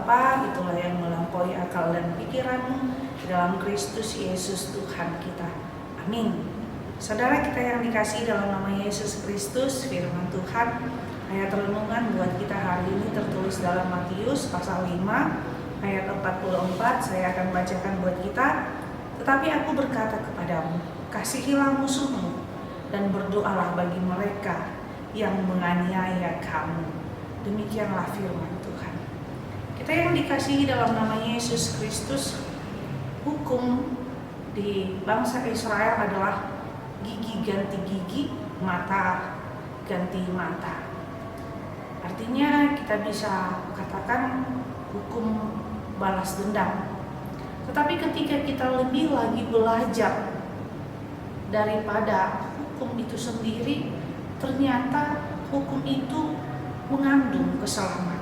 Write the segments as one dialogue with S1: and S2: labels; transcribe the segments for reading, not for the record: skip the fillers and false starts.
S1: Bapa, itulah yang melampaui akal dan pikiranmu, di dalam Kristus Yesus Tuhan kita. Amin. Saudara kita yang dikasihi dalam nama Yesus Kristus, firman Tuhan, ayat renungan buat kita hari ini tertulis dalam Matius pasal 5 ayat 44. Saya akan bacakan buat kita. Tetapi aku berkata kepadamu, kasihilah musuhmu dan berdoalah bagi mereka yang menganiaya kamu. Demikianlah firman Tuhan. Kita yang dikasihi dalam nama Yesus Kristus, hukum di bangsa Israel adalah gigi ganti gigi, mata ganti mata. Artinya kita bisa katakan hukum balas dendam. Tetapi ketika kita lebih lagi belajar daripada hukum itu sendiri, ternyata hukum itu mengandung keselamatan.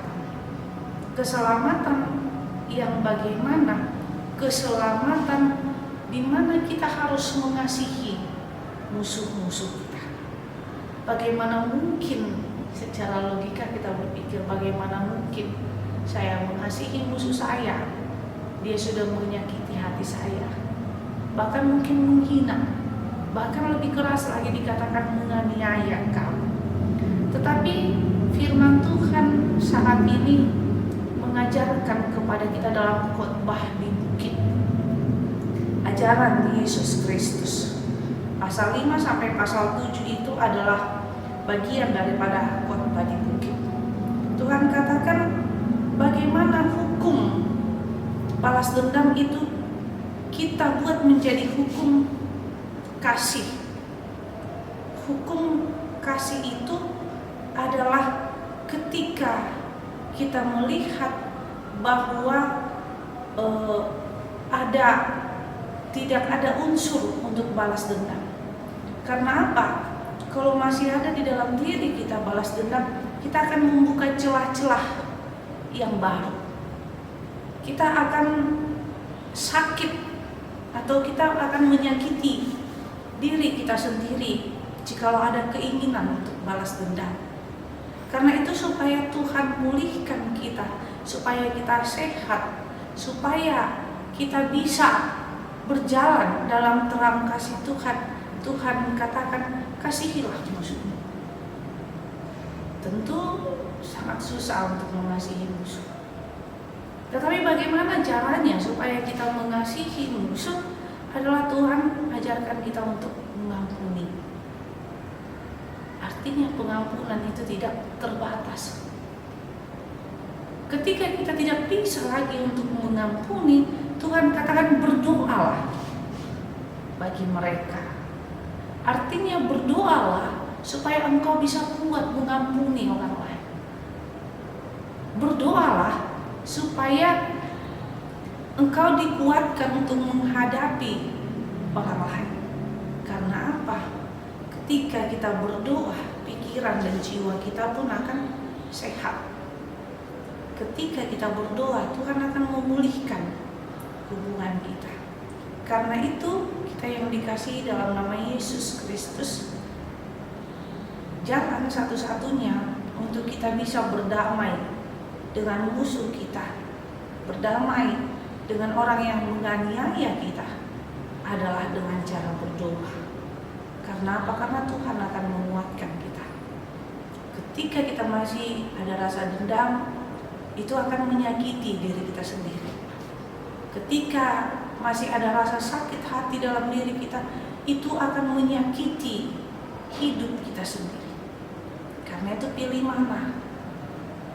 S1: Keselamatan yang bagaimana? Keselamatan di mana kita harus mengasihi musuh-musuh kita. Bagaimana mungkin secara logika kita berpikir, bagaimana mungkin saya mengasihi musuh saya? Dia sudah menyakiti hati saya, bahkan mungkin menghina, bahkan lebih keras lagi dikatakan menganiaya kamu. Tetapi firman Tuhan saat ini mengajarkan kepada kita dalam khotbah di bukit, ajaran Yesus Kristus. Pasal 5 sampai pasal 7 itu adalah bagian daripada khotbah di bukit. Tuhan katakan bagaimana hukum balas dendam itu kita buat menjadi hukum kasih. Hukum kasih itu adalah ketika kita melihat bahwa tidak ada unsur untuk balas dendam. Karena apa? Kalau masih ada di dalam diri kita balas dendam, kita akan membuka celah-celah yang baru. Kita akan sakit atau kita akan menyakiti diri kita sendiri jikalau ada keinginan untuk balas dendam. Karena itu supaya Tuhan pulihkan kita, supaya kita sehat, supaya kita bisa berjalan dalam terang kasih Tuhan. Tuhan katakan kasihilah musuhmu. Tentu sangat susah untuk mengasihi musuh. Tetapi bagaimana caranya supaya kita mengasihi musuh? Adalah Tuhan ajarkan kita untuk mengampuni. Artinya pengampunan itu tidak terbatas. Ketika kita tidak bisa lagi untuk mengampuni, Tuhan katakan berdoalah bagi mereka. Artinya berdoalah supaya engkau bisa kuat mengampuni orang lain. Berdoalah supaya engkau dikuatkan untuk menghadapi orang lain. Karena apa? Ketika kita berdoa, pikiran dan jiwa kita pun akan sehat. Ketika kita berdoa, Tuhan akan memulihkan hubungan kita. Karena itu, kita yang dikasihi dalam nama Yesus Kristus, jalan satu-satunya untuk kita bisa berdamai dengan musuh kita, berdamai dengan orang yang menganiaya kita, adalah dengan cara berdoa. Karena apa? Karena Tuhan akan menguatkan kita. Ketika kita masih ada rasa dendam, itu akan menyakiti diri kita sendiri. Ketika masih ada rasa sakit hati dalam diri kita, itu akan menyakiti hidup kita sendiri. Karena itu pilih mana?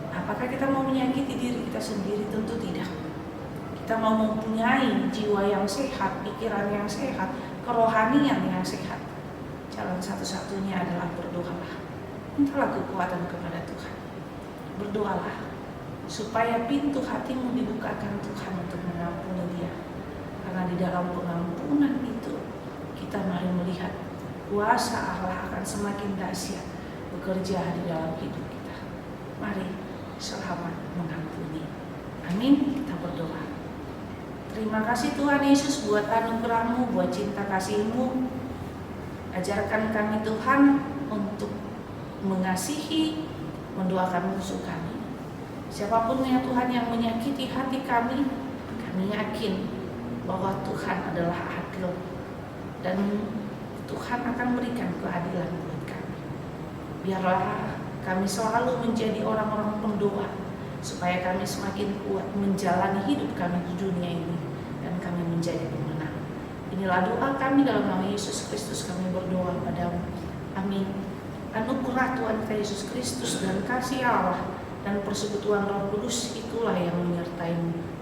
S1: Apakah kita mau menyakiti diri kita sendiri? Tentu tidak. Kita mau mempunyai jiwa yang sehat, pikiran yang sehat, kerohanian yang sehat. Jalan satu-satunya adalah berdoalah. Mintalah kekuatan kepada Tuhan. Berdoalah supaya pintu hatimu dibukakan Tuhan untuk mengampuni dia. Karena di dalam pengampunan itu kita mari melihat kuasa Allah akan semakin dahsyat bekerja di dalam hidup kita. Mari selamat mengampuni. Amin. Kita berdoa. Terima kasih Tuhan Yesus buat anugerah-Mu, buat cinta kasih-Mu. Ajarkan kami Tuhan untuk mengasihi, mendoakan musuh kami. Siapapun ya Tuhan yang menyakiti hati kami yakin bahwa Tuhan adalah adil dan Tuhan akan berikan keadilan buat kami. Biarlah kami selalu menjadi orang-orang pendoa, supaya kami semakin kuat menjalani hidup kami di dunia ini dan kami menjadi pemenang. Inilah doa kami dalam nama Yesus Kristus, kami berdoa padamu. Amin. Anugerah Tuhan kita Yesus Kristus dan kasih Allah dan persekutuan Roh Kudus itulah yang menyertai-Mu